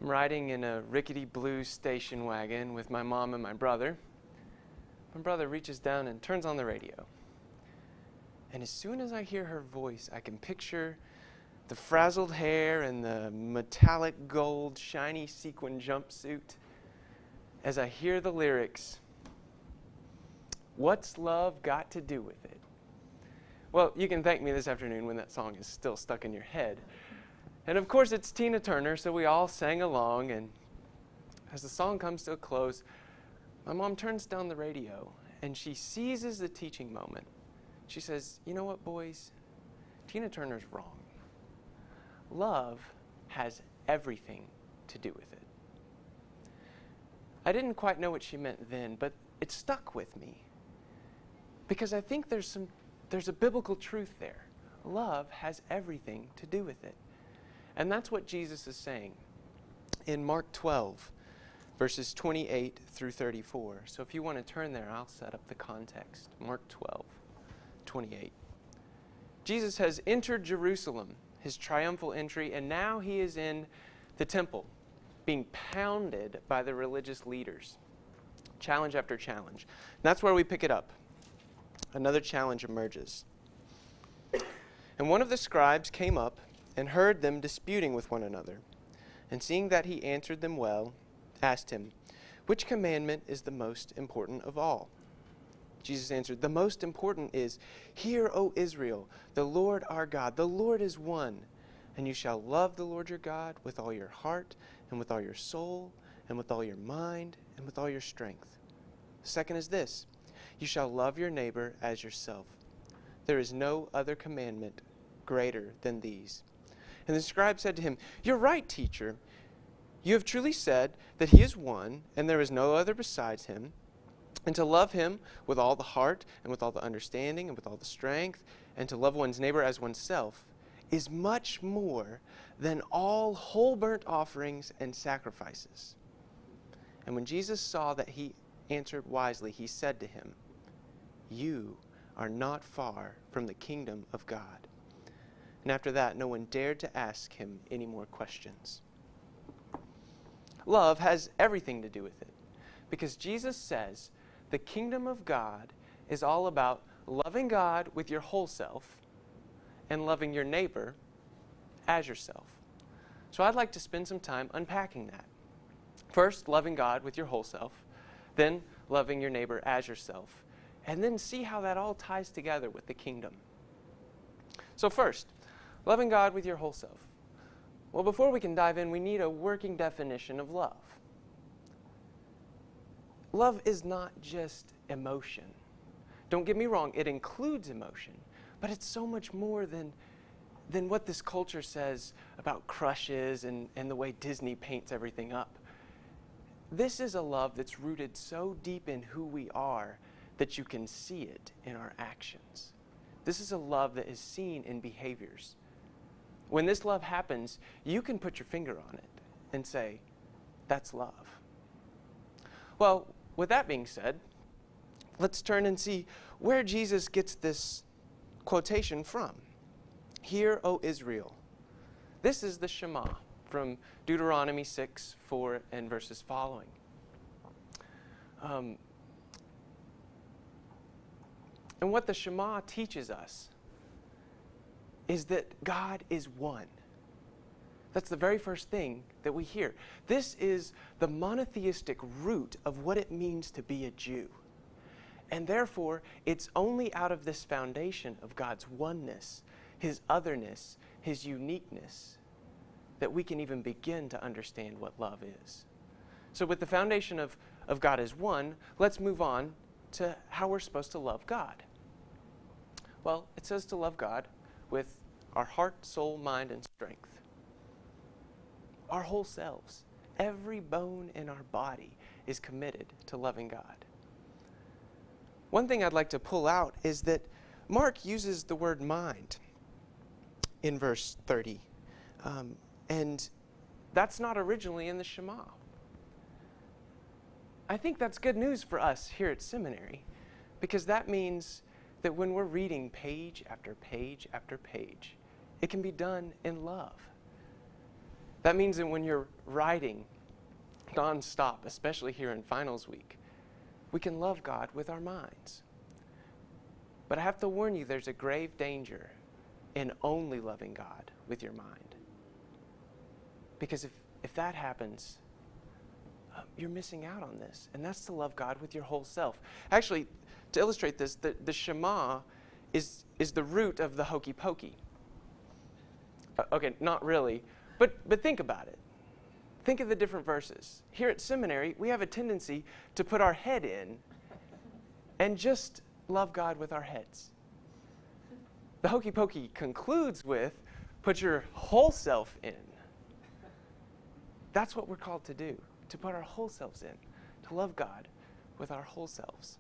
I'm riding in a rickety blue station wagon with my mom and my brother. My brother reaches down and turns on the radio. And as soon as I hear her voice, I can picture the frazzled hair and the metallic gold shiny sequin jumpsuit as I hear the lyrics, "What's love got to do with it?" Well, you can thank me this afternoon when that song is still stuck in your head. And of course it's Tina Turner, so we all sang along, and as the song comes to a close, my mom turns down the radio and she seizes the teaching moment. She says, "You know what, boys? Tina Turner's wrong. Love has everything to do with it." I didn't quite know what she meant then, but it stuck with me because I think there's a biblical truth there. Love has everything to do with it. And that's what Jesus is saying in Mark 12, verses 28 through 34. So if you want to turn there, I'll set up the context. Mark 12, 28. Jesus has entered Jerusalem, his triumphal entry, and now he is in the temple, being pounded by the religious leaders. Challenge after challenge. And that's where we pick it up. Another challenge emerges. And one of the scribes came up and heard them disputing with one another. And seeing that he answered them well, asked him, "Which commandment is the most important of all?" Jesus answered, "The most important is, 'Hear, O Israel, the Lord our God, the Lord is one. And you shall love the Lord your God with all your heart, and with all your soul, and with all your mind, and with all your strength.' The second is this, you shall love your neighbor as yourself. There is no other commandment greater than these." And the scribe said to him, "You're right, teacher. You have truly said that he is one, and there is no other besides him, and to love him with all the heart, and with all the understanding, and with all the strength, and to love one's neighbor as oneself, is much more than all whole burnt offerings and sacrifices." And when Jesus saw that he answered wisely, he said to him, "You are not far from the kingdom of God." And after that, no one dared to ask him any more questions. Love has everything to do with it, because Jesus says the kingdom of God is all about loving God with your whole self and loving your neighbor as yourself. So I'd like to spend some time unpacking that. First, loving God with your whole self, then loving your neighbor as yourself, and then see how that all ties together with the kingdom. So first, loving God with your whole self. Well, before we can dive in, we need a working definition of love. Love is not just emotion. Don't get me wrong, it includes emotion, but it's so much more than what this culture says about crushes and the way Disney paints everything up. This is a love that's rooted so deep in who we are that you can see it in our actions. This is a love that is seen in behaviors. When this love happens, you can put your finger on it and say, that's love. Well, with that being said, let's turn and see where Jesus gets this quotation from. "Hear, O Israel." This is the Shema from Deuteronomy 6, 4, and verses following. And what the Shema teaches us is that God is one. That's the very first thing that we hear. This is the monotheistic root of what it means to be a Jew. And therefore, it's only out of this foundation of God's oneness, his otherness, his uniqueness, that we can even begin to understand what love is. So with the foundation of God as one, let's move on to how we're supposed to love God. Well, it says to love God with our heart, soul, mind, and strength. Our whole selves, every bone in our body is committed to loving God. One thing I'd like to pull out is that Mark uses the word mind in verse 30. And that's not originally in the Shema. I think that's good news for us here at seminary, because that means that when we're reading page after page after page, it can be done in love. That means that when you're writing nonstop, especially here in finals week, we can love God with our minds. But I have to warn you, there's a grave danger in only loving God with your mind. Because if that happens, you're missing out on this. And that's to love God with your whole self. Actually, to illustrate this, the Shema is the root of the hokey pokey. Okay, not really, but think about it. Think of the different verses. Here at seminary, we have a tendency to put our head in and just love God with our heads. The hokey pokey concludes with, put your whole self in. That's what we're called to do, to put our whole selves in, to love God with our whole selves.